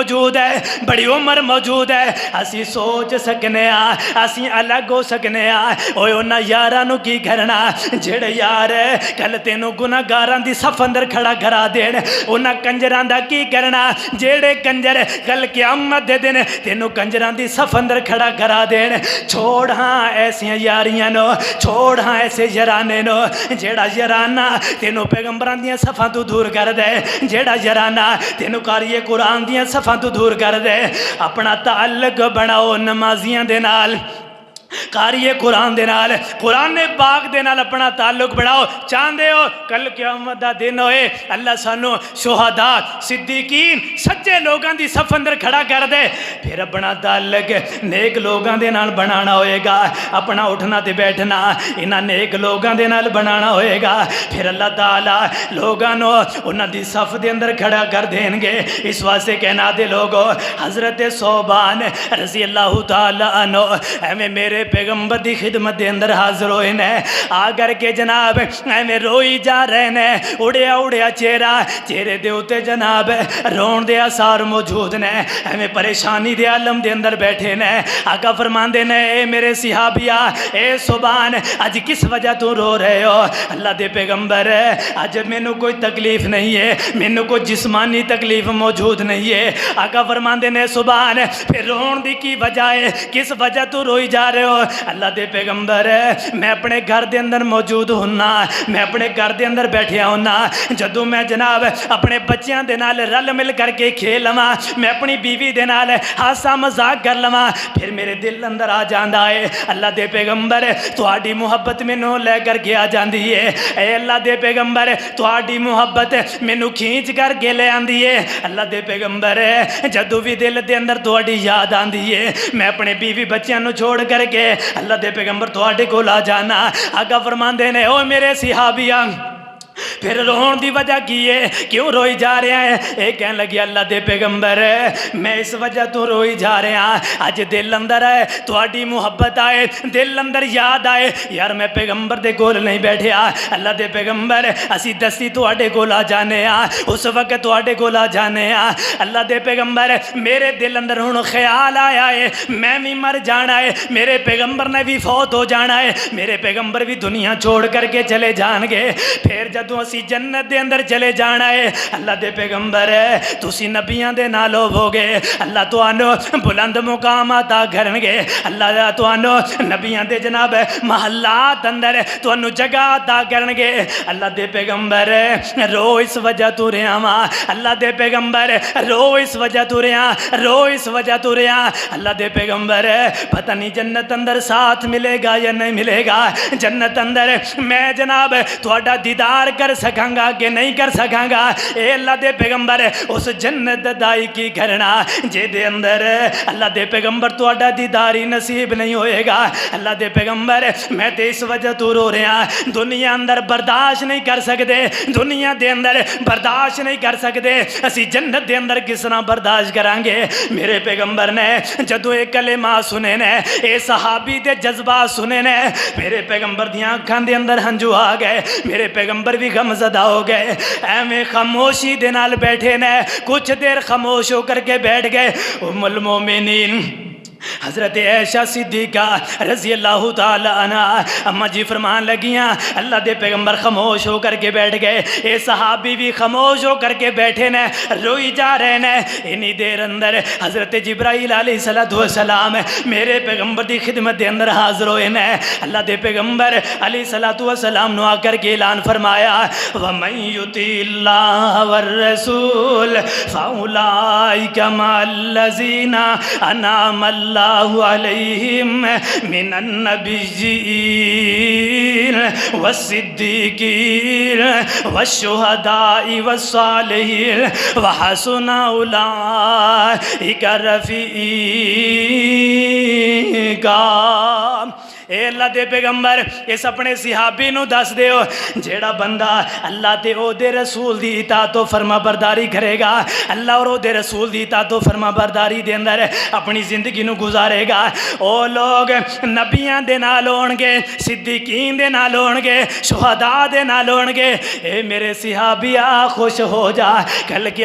موجود ہے, بڑی عمر موجود ہے, اسی سوچ سکنے اسی الگ ہو سکنے اوے انہاں یاراں نو کی کرنا جڑے یار کل تینوں گناہگاراں دی صف اندر کھڑا کرا دین, انہاں کنجراں دا کی کرنا جڑے کنجر کل قیامت دے دن تینوں کنجراں دی صف اندر کھڑا کرا دین. چھوڑ ہاں ایسیاں یاریاں نو, چھوڑ ہاں ایسے یارانے نو جیڑا یارانہ تینوں پیغمبران دیاں صفاں تو دور کر دے, جیڑا یارانہ تینوں قاری قرآن دیاں صفاں تو دور کر دے. اپنا تعلق بناؤ نمازیاں دے نال, قاری قرآن دے نال, قرآن پاک دے نال اپنا تعلق بڑھاؤ. چاہندے ہو کل قیامت دا دن ہوئے اللہ سانو شہداء صدیقین سچے لوگاں دی صف اندر کھڑا کر دے, پھر اپنا تعلق نیک لوگاں دے نال بنانا ہوئے گا. اپنا اٹھنا تے بیٹھنا انہاں نیک لوگاں دے نال بنانا ہوئے گا. پھر اللہ تعالیٰ لوگاں نو انہاں دی صف دے اندر کھڑا کر دیں گے. اس واسطے کہنا دے لوگو حضرت صوبان رضی اللہ تعالیٰ عنہ ایویں میرے پیغمبر دی خدمت دے اندر حاضر ہوئے نے, آگر کے جناب ایویں روئی جا رہے نے, اڑیا اڑیا چہرے دے ہوتے جناب رون دے آثار موجود نے, ایویں پریشانی دے عالم دے اندر بیٹھے نے. آقا فرماندے نے اے میرے صحابیہ اے صوبان اج کس وجہ تو رو رہے ہو؟ اللہ دے پیغمبر اج مینوں کوئی تکلیف نہیں ہے, مینوں کوئی جسمانی تکلیف موجود نہیں ہے. آقا فرماندے نے صوبان پھر رون دی کی وجہ ہے, کس وجہ تو روئی جا رہے ہو؟ اللہ دے پیغمبر میں اپنے گھر دے اندر موجود ہونا, میں اپنے گھر دے اندر بیٹھیا ہونا, جدوں میں جناب اپنے بچیاں دے نال رل مل کر کے کھیل لواں, میں اپنی بیوی دے نال ہاسا مذاق کر لواں, پھر میرے دل اندر آ جاندا ہے اللہ دے پیغمبر تہاڈی محبت مینوں لے کر کے آ جاندی ہے. اے اللہ دے پیغمبر تہاڈی محبت مینوں کھینچ کر کے لے آندی ہے. اللہ دے پیغمبر جدوں بھی دل دے اندر تہاڈی یاد آندی ہے میں اپنے بیوی بچیاں نوں چھوڑ کر کے اللہ دے پیغمبر تواڈے کول آ جانا. آقا فرماندے نے او میرے صحابیاں پھر رون دی وجہ کی ہے, کیوں روئی جا رہے ہیں؟ ایک کہنے لگی اللہ دے پیغمبر میں اس وجہ تو روئی جا رہے ہیں, اج دل اندر ہے تواڈی محبت آئے, دل اندر یاد آئے یار میں پیغمبر دے کول نہیں بیٹھیا. اللہ دے پیغمبر اسی دستی تواڈے کول آ جانے ہاں, اس وقت تواڈے کول آ جانے ہاں. اللہ دے پیغمبر میرے دل اندر ہن خیال آیا ہے میں بھی مر جانا ہے, میرے پیغمبر نے بھی فوت ہو جانا ہے, میرے پیغمبر بھی دنیا چھوڑ کر کے چلے جان گے. پھر جدوں اسی جنت دے اندر چلے جانا ہے اللہ دے پیغمبر تسی نبیاں دے نال ہووگے, اللہ تانوں بلند مقام عطا کرن گے, اللہ تانوں نبیاں دے جناب محلات اندر تانوں جگہ عطا کرن گے. اللہ دے پیغمبر رو اس وجہ تو رہا وا, اللہ دے پیغمبر رو اس وجہ تو رہا, رو اس وجہ تو رہا. اللہ دے پیغمبر پتہ نہیں جنت اندر ساتھ ملے گا یا نہیں ملے گا, جنت اندر میں جناب تہاڈا دیدار کر سکاں گا کہ نہیں کر سکاں گا. اے اللہ دے پیغمبر اس جنت دائی کی کرنا جے دے اندر اللہ دے پیغمبر تہاڈا دیداری نصیب نہیں ہوئے گا. اللہ دے پیغمبر میں تے اس وجہ تو رو رہا, دنیا اندر برداشت نہیں کر سکتے, دنیا دے اندر برداشت نہیں کر سکتے, اسی جنت دے اندر کس طرح برداشت کریں گے؟ میرے پیغمبر نے جدو ایک کلمہ سنے نے, اے صحابی دے جذبات سنے نے, میرے پیغمبر دیاں آنکھاں دے اندر ہنجو آ گئے, میرے پیغمبر بھی غم زدہ ہو گئے. ایویں خاموشی دے نال بیٹھے نے, کچھ دیر خاموش ہو کر کے بیٹھ گئے. ام المومنین حضرت عائشہ صدیقہ رضی اللہ تعالی عنہ اما جی فرمان لگیاں اللہ دے پیغمبر خاموش ہو کر کے بیٹھ گئے. اے صحابی بھی خاموش ہو کر کے بیٹھے نے, روئی جا رہے نے. انہی دیر اندر حضرت جبرائیل علیہ السلام میرے پیغمبر دی خدمت دے اندر حاضر ہوئے نے. اللہ دے پیغمبر علیہ السلام نو آ کر کے اعلان فرمایا وَمَن يُطِعِ اللَّهَ وَالرَّسُولَ فَأُولَٰئِكَ مَعَ الَّذِينَ أَنْعَمَ اللَّهُ عَلَيْهِمْ مِنَ النَّبِيِّينَ وَالصِّدِّيقِينَ وَالشُّهَدَاءِ وَالصَّالِحِينَ وَحَسُنَ أُولَٰئِكَ رَفِیقًا. اے اللہ دے پیغمبر اس اپنے صحابی نو دس دیو جیڑا بندہ اللہ تے او دے رسول دی اطاعت و فرما برداری کرے گا, اللہ اور او دے رسول دی اطاعت و فرما برداری دے اندر اپنی زندگی نو گزارے گا, او لوگ نبیاں دے نال ہون گے, صدیقین دے نال ہون گے, شہداء دے نال ہون گے. اے میرے صحابیہ خوش ہو جا, کل کیا